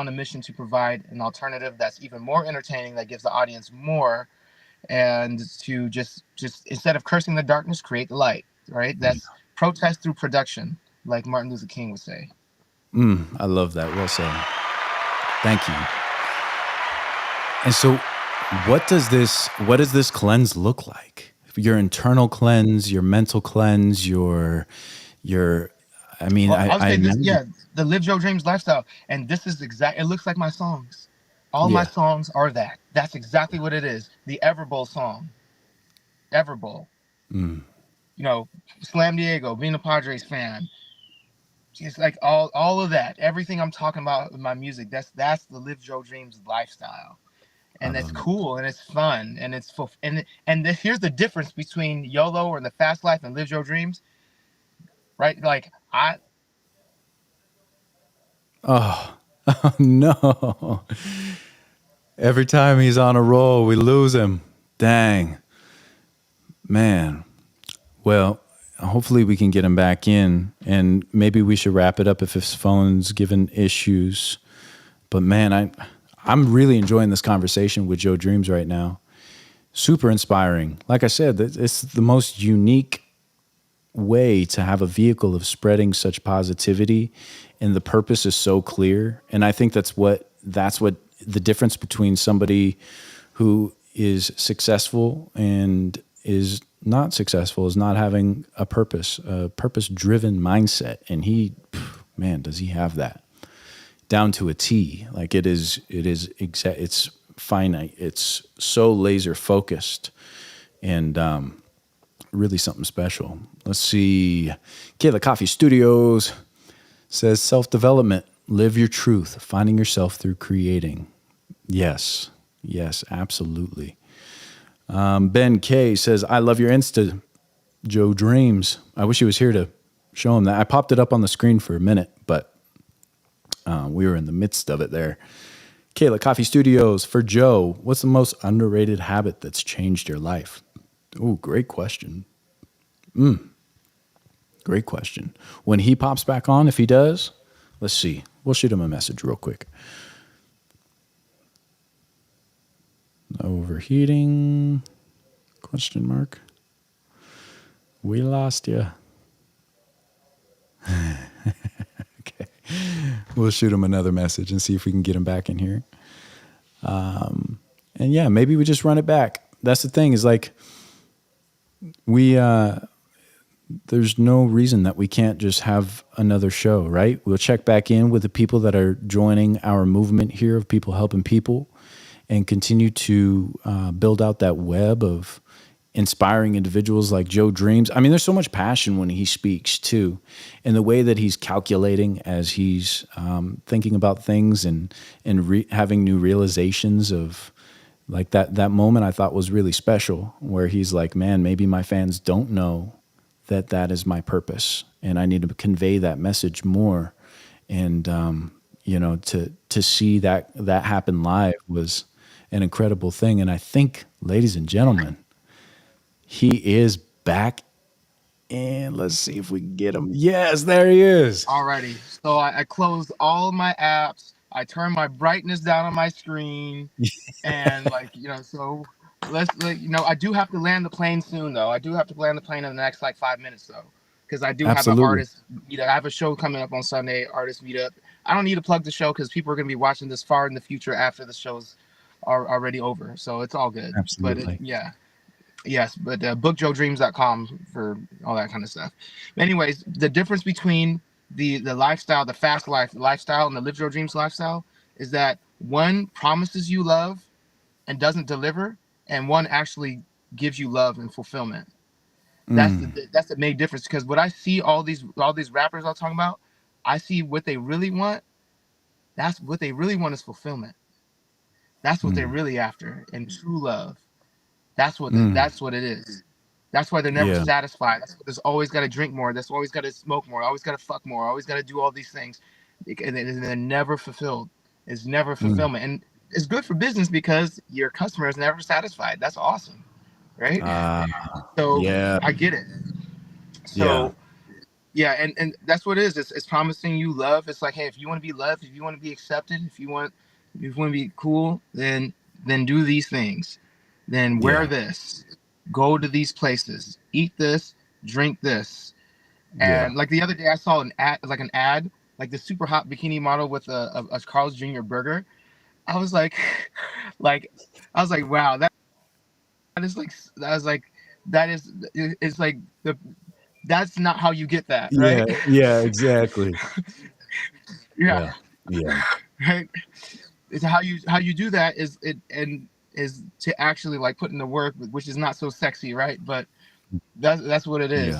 a mission to provide an alternative that's even more entertaining, that gives the audience more, and to just instead of cursing the darkness, create the light. Right? Yeah. That's protest through production, like Martin Luther King would say. I love that. Well said. Thank you. And so what does this cleanse look like? Your internal cleanse, your mental cleanse, your I mean, Well, I, I would I say this, imagine. yeah, the Live Joe Dreams lifestyle, and this is exact. It looks like my songs. All my Yeah. songs are that. That's exactly what it is. The Everbowl song, Everbowl. Mm, You know, Slam Diego, being a Padres fan. It's like all of that. Everything I'm talking about with my music. That's the Live Joe Dreams lifestyle, I and it's love it. cool and it's fun and it's full. Here's the difference between YOLO or the Fast Life and Live Joe Dreams, right? Like I Oh, no. Every time he's on a roll, we lose him. Dang. Man. Well, hopefully we can get him back in, and maybe we should wrap it up if his phone's giving issues. But man, I'm really enjoying this conversation with Joe Dreams right now. Super inspiring. Like I said, it's the most unique way to have a vehicle of spreading such positivity, and the purpose is so clear. And I think that's what the difference between somebody who is successful and is not successful is not having a purpose driven mindset. And man, does he have that down to a T. Like it is exact. It's finite. It's so laser focused, and really something special. Let's see. Kayla Coffee Studios says self development, live your truth, finding yourself through creating. Yes, yes, absolutely. Ben K says, I love your Insta, Joe Dreams. I wish he was here to show him that. I popped it up on the screen for a minute, but we were in the midst of it there. Kayla Coffee Studios, for Joe, what's the most underrated habit that's changed your life? Oh, great question. Great question. When he pops back on, if he does, let's see. We'll shoot him a message real quick. Overheating? Question mark. We lost you. Okay. We'll shoot him another message and see if we can get him back in here. And yeah, maybe we just run it back. That's the thing, is like we there's no reason that we can't just have another show, right? We'll check back in with the people that are joining our movement here of people helping people, and continue to build out that web of inspiring individuals like Joe Dreamz. I mean, there's so much passion when he speaks too, and the way that he's calculating as he's thinking about things and having new realizations of, like, that moment I thought was really special, where he's like, man, maybe my fans don't know that that is my purpose, and I need to convey that message more. And to see that happen live was an incredible thing. And I think, ladies and gentlemen, he is back, and let's see if we can get him. Yes, there he is. Alrighty. So I closed all my apps. I turned my brightness down on my screen, and so I do have to land the plane soon, though. I do have to land the plane in the next like 5 minutes, though, because I do have an Absolutely. artist meetup. I have a show coming up on Sunday, artist meetup. I don't need to plug the show because people are going to be watching this far in the future after the shows are already over, so it's all good. Absolutely. Yeah. Yes, but bookjoedreams.com for all that kind of stuff. Anyways, the difference between the lifestyle, the fast lifestyle, and the live your dreams lifestyle is that one promises you love and doesn't deliver, and one actually gives you love and fulfillment. That's the main difference. Because what I see all these rappers I'm talking about, I see what they really want. That's what they really want, is fulfillment. That's what they're really after, and true love. That's what it is. That's why they're never Yeah. satisfied. There's always got to drink more. There's always got to smoke more. Always got to fuck more. Always got to do all these things, and they're never fulfilled. It's never fulfillment, and it's good for business because your customer is never satisfied. That's awesome, right? So Yeah. I get it. So yeah, and that's what it is. It's promising you love. It's like, hey, if you want to be loved, if you want to be accepted, if you want to be cool, then do these things. Then wear this, go to these places, eat this, drink this. And like the other day, I saw an ad, like the super hot bikini model with a Carl's Jr. burger. I was like, wow, that is like, it's like that's not how you get that, right? Yeah, exactly. Yeah. Yeah. Right. It's how you do that is to actually like put in the work, which is not so sexy, right? But that's what it is.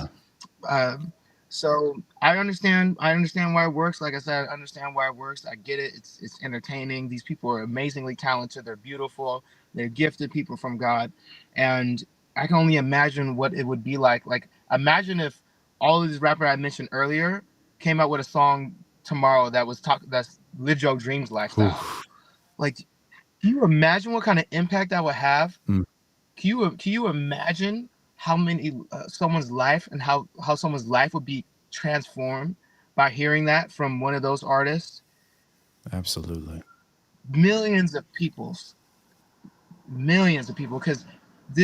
So I understand why it works. Like I said, I understand why it works. I get it. It's entertaining. These people are amazingly talented. They're beautiful. They're gifted people from God, and I can only imagine what it would be like. Like, imagine if all of these rappers I mentioned earlier came out with a song tomorrow that's Live Your Dreams lifestyle. Oof. Like, can you imagine what kind of impact that would have? Mm. Can you imagine how many someone's life and how someone's life would be transformed by hearing that from one of those artists? Absolutely. Millions of people, because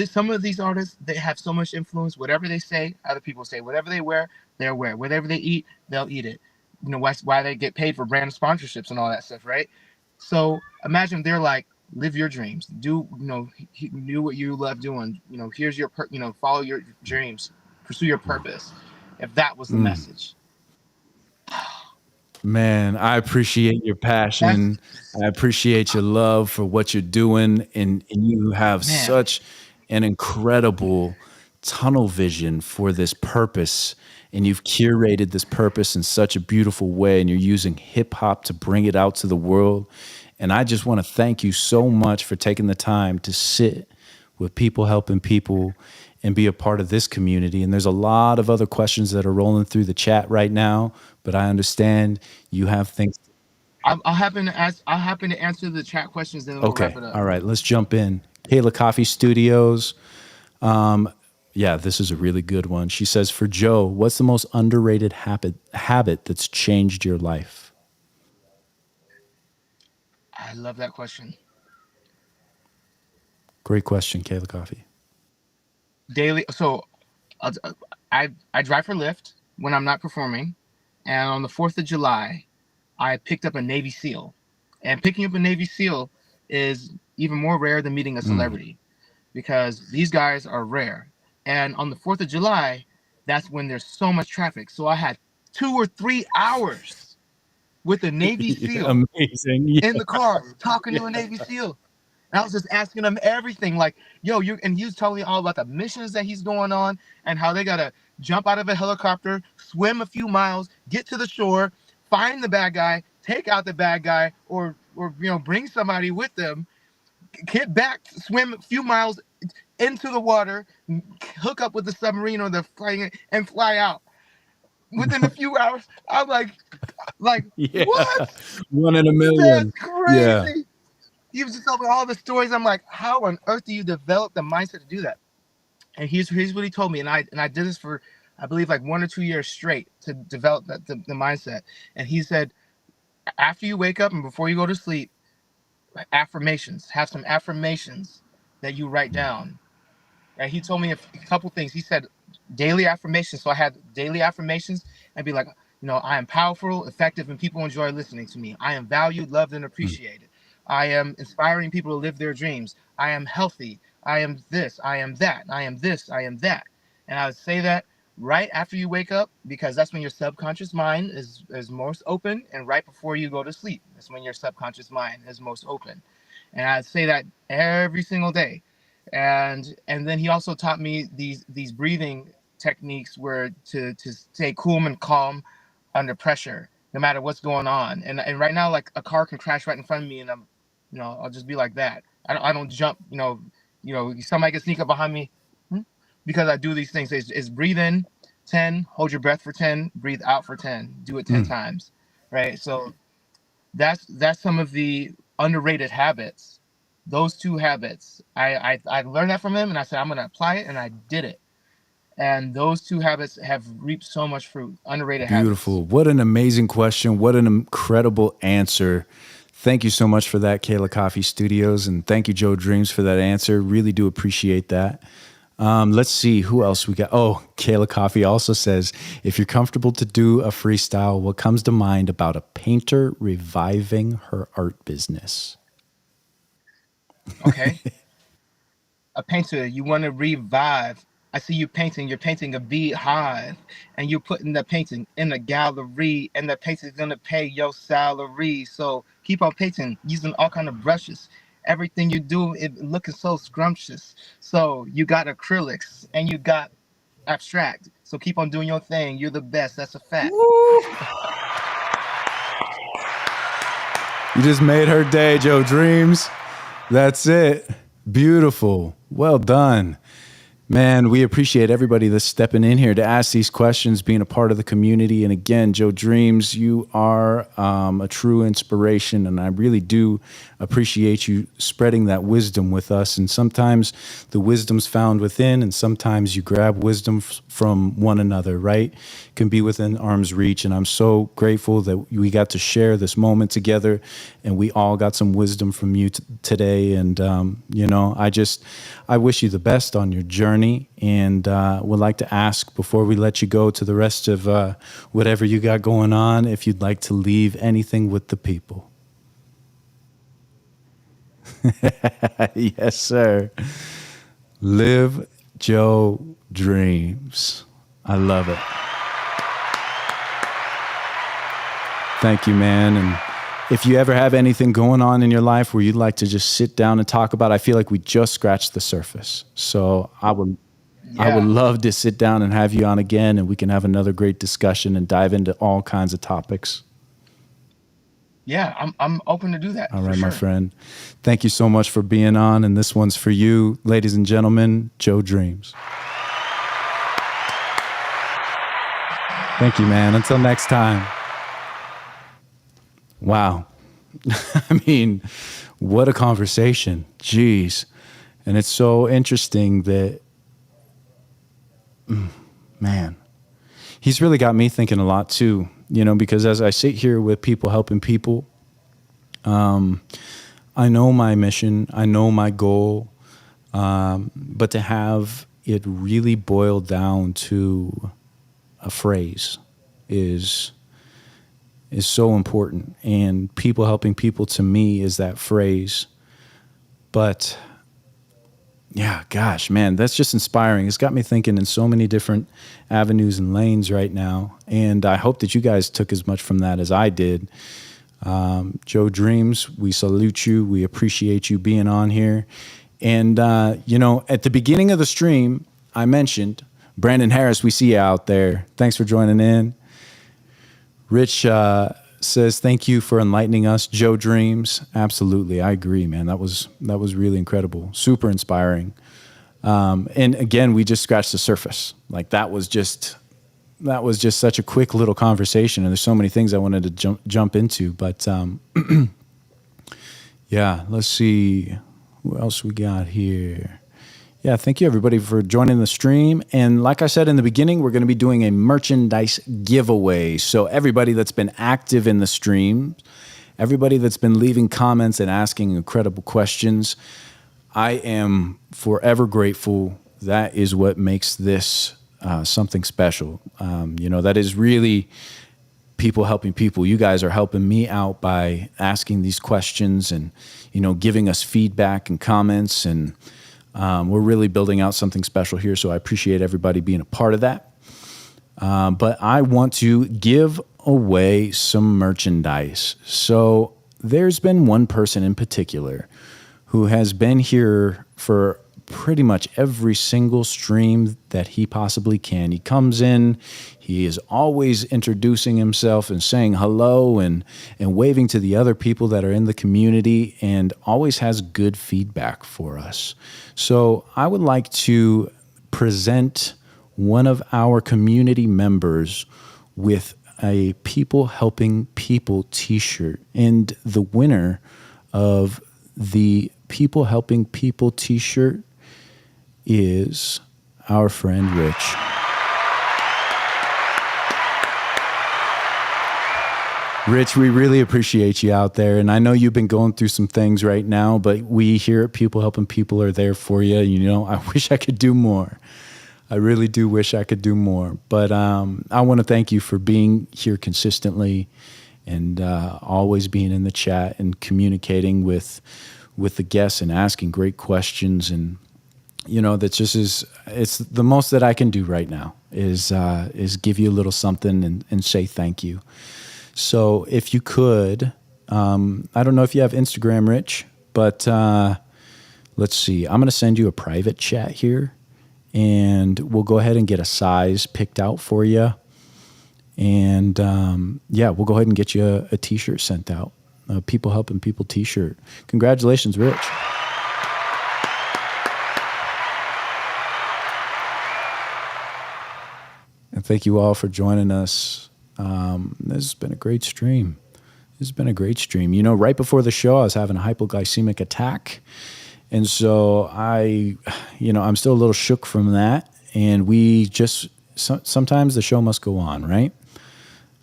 some of these artists, they have so much influence. Whatever they say, other people say. Whatever they wear, they'll wear. Whatever they eat, they'll eat it. You know, that's why they get paid for brand sponsorships and all that stuff, right? So imagine they're like, live your dreams, do what you love doing. Here's your follow your dreams, pursue your purpose. If that was the message. Man, I appreciate your passion. I appreciate your love for what you're doing, and you have such an incredible tunnel vision for this purpose, and you've curated this purpose in such a beautiful way, and you're using hip hop to bring it out to the world. And I just want to thank you so much for taking the time to sit with people helping people and be a part of this community. And there's a lot of other questions that are rolling through the chat right now, but I understand you have things. I'll happen to answer the chat questions, then we'll wrap it up. All right, let's jump in. Kayla Coffee Studios. Yeah, this is a really good one. She says, for Joe, what's the most underrated habit that's changed your life? I love that question. Great question, Kayla Coffee. Daily. So uh, I drive for Lyft when I'm not performing, and on the 4th of July, I picked up a Navy SEAL, and picking up a Navy SEAL is even more rare than meeting a celebrity because these guys are rare. And on the 4th of July, that's when there's so much traffic. So I had 2 or 3 hours with a Navy SEAL Amazing. Yeah. in the car talking to a Navy SEAL. And I was just asking him everything, like, yo, and he was telling me all about the missions that he's going on and how they gotta jump out of a helicopter, swim a few miles, get to the shore, find the bad guy, take out the bad guy, or bring somebody with them, get back, swim a few miles into the water, hook up with the submarine or the flying and fly out. Within a few hours, I'm like, Yeah. what? One in a That's million. Yeah. crazy. He was just telling me all the stories. I'm like, how on earth do you develop the mindset to do that? And here's what he told me. And I did this for, I believe, like 1 or 2 years straight to develop the mindset. And he said, after you wake up and before you go to sleep, affirmations. Have some affirmations that you write down. Right? He told me a couple things. He said daily affirmations. So I had daily affirmations and be like, I am powerful, effective, and people enjoy listening to me. I am valued, loved, and appreciated. I am inspiring people to live their dreams. I am healthy. I am this. I am that. I am this. I am that. And I would say that right after you wake up, because that's when your subconscious mind is most open, and right before you go to sleep. That's when your subconscious mind is most open. And I'd say that every single day. And then he also taught me these breathing techniques where to stay cool and calm under pressure, no matter what's going on. And right now, like a car can crash right in front of me, and I'll just be like that. I don't jump. Somebody can sneak up behind me because I do these things. It's breathe in 10, hold your breath for 10, breathe out for 10. Do it 10 times, right? So that's some of the underrated habits. Those two habits, I learned that from him, and I said I'm gonna apply it, and I did it. And those two habits have reaped so much fruit. Underrated Beautiful. habits. What an amazing question. What an incredible answer. Thank you so much for that, Kayla Coffee Studios. And thank you, Joe Dreamz, for that answer. Really do appreciate that. Let's see who else we got. Oh, Kayla Coffee also says, if you're comfortable to do a freestyle, what comes to mind about a painter reviving her art business? Okay. A painter, you want to revive. I see you painting. You're painting a beehive, and you're putting the painting in a gallery, and the painter's gonna pay your salary. So keep on painting, using all kind of brushes. Everything you do, it looking so scrumptious. So you got acrylics and you got abstract. So keep on doing your thing. You're the best. That's a fact. You just made her day, Joe Dreamz. That's it. Beautiful. Well done. Man, we appreciate everybody that's stepping in here to ask these questions, being a part of the community. And again, Joe Dreamz, you are a true inspiration, and I really do appreciate you spreading that wisdom with us. And sometimes the wisdom's found within, and sometimes you grab wisdom from one another, right? It can be within arm's reach. And I'm so grateful that we got to share this moment together, and we all got some wisdom from you today. And, I wish you the best on your journey, and would like to ask, before we let you go to the rest of whatever you got going on, if you'd like to leave anything with the people. Yes, sir. Live Joe Dreamz. I love it. Thank you, man. And if you ever have anything going on in your life where you'd like to just sit down and talk about, I feel like we just scratched the surface. So I would love to sit down and have you on again, and we can have another great discussion and dive into all kinds of topics. Yeah, I'm open to do that. All right, my friend. Thank you so much for being on, and this one's for you, ladies and gentlemen, Joe Dreamz. Thank you, man. Until next time. Wow. I mean, what a conversation. Jeez. And it's so interesting that, man, he's really got me thinking a lot too, because as I sit here with people helping people, I know my mission, I know my goal, But to have it really boiled down to a phrase is so important. And people helping people, to me, is that phrase. But yeah, gosh, man, that's just inspiring. It's got me thinking in so many different avenues and lanes right now. And I hope that you guys took as much from that as I did. Joe Dreamz, we salute you. We appreciate you being on here. And, at the beginning of the stream, I mentioned Brandon Harris. We see you out there. Thanks for joining in. Rich says, thank you for enlightening us, Joe Dreamz. Absolutely. I agree, man. That was really incredible. Super inspiring. And again, we just scratched the surface. Like that was just such a quick little conversation. And there's so many things I wanted to jump into, but, yeah, let's see who else we got here. Yeah, thank you everybody for joining the stream. And like I said in the beginning, we're going to be doing a merchandise giveaway. So everybody that's been active in the stream, everybody that's been leaving comments and asking incredible questions, I am forever grateful. That is what makes this something special. That is really people helping people. You guys are helping me out by asking these questions and, giving us feedback and comments, and we're really building out something special here, so I appreciate everybody being a part of that. But I want to give away some merchandise. So there's been one person in particular who has been here for pretty much every single stream that he possibly can. He comes in, he is always introducing himself and saying hello and waving to the other people that are in the community, and always has good feedback for us. So I would like to present one of our community members with a People Helping People t-shirt. And the winner of the People Helping People t-shirt is our friend Rich. Rich, we really appreciate you out there. And I know you've been going through some things right now, but we here at People Helping People are there for you. I wish I could do more. I really do wish I could do more. But I want to thank you for being here consistently and always being in the chat and communicating with the guests and asking great questions. And that just it's the most that I can do right now is give you a little something and say thank you. So if you could, I don't know if you have Instagram, Rich, but let's see. I'm going to send you a private chat here, and we'll go ahead and get a size picked out for you. And we'll go ahead and get you a t-shirt sent out, a People Helping People t-shirt. Congratulations, Rich. And thank you all for joining us. This has been a great stream. Right before the show, I was having a hypoglycemic attack. And so I'm still a little shook from that. And sometimes the show must go on, right?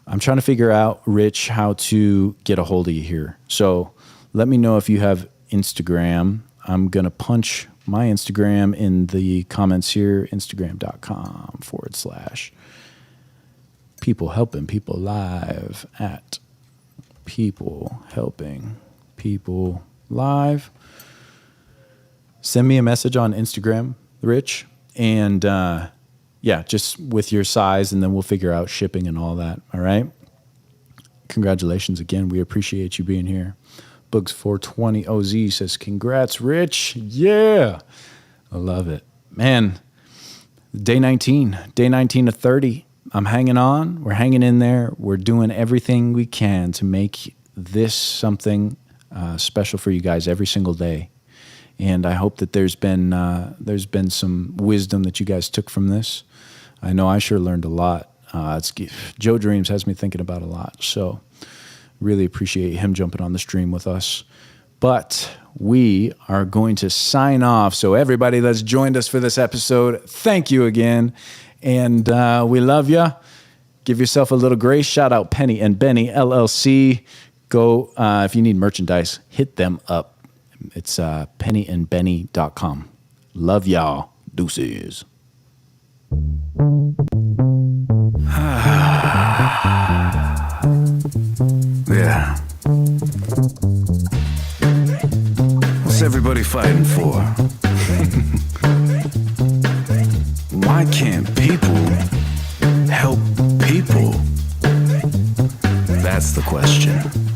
I'm trying to figure out, Rich, how to get a hold of you here. So let me know if you have Instagram. I'm going to punch my Instagram in the comments here, instagram.com/People Helping People Live, at People Helping People Live. Send me a message on Instagram, Rich, and just with your size, and then we'll figure out shipping and all that. All right. Congratulations again. We appreciate you being here. Bugs420 OZ says, congrats, Rich. Yeah. I love it. Man, day 19 to 30. I'm hanging on. We're hanging in there. We're doing everything we can to make this something special for you guys every single day. And I hope that there's been some wisdom that you guys took from this. I know I sure learned a lot. Joe Dreamz has me thinking about a lot. So really appreciate him jumping on the stream with us. But we are going to sign off. So everybody that's joined us for this episode, thank you again. And we love you. Give yourself a little grace. Shout out Penny and Benny LLC. Go, if you need merchandise, hit them up. It's pennyandbenny.com. Love y'all. Deuces. Yeah. What's everybody fighting for? Why can't people help people? That's the question.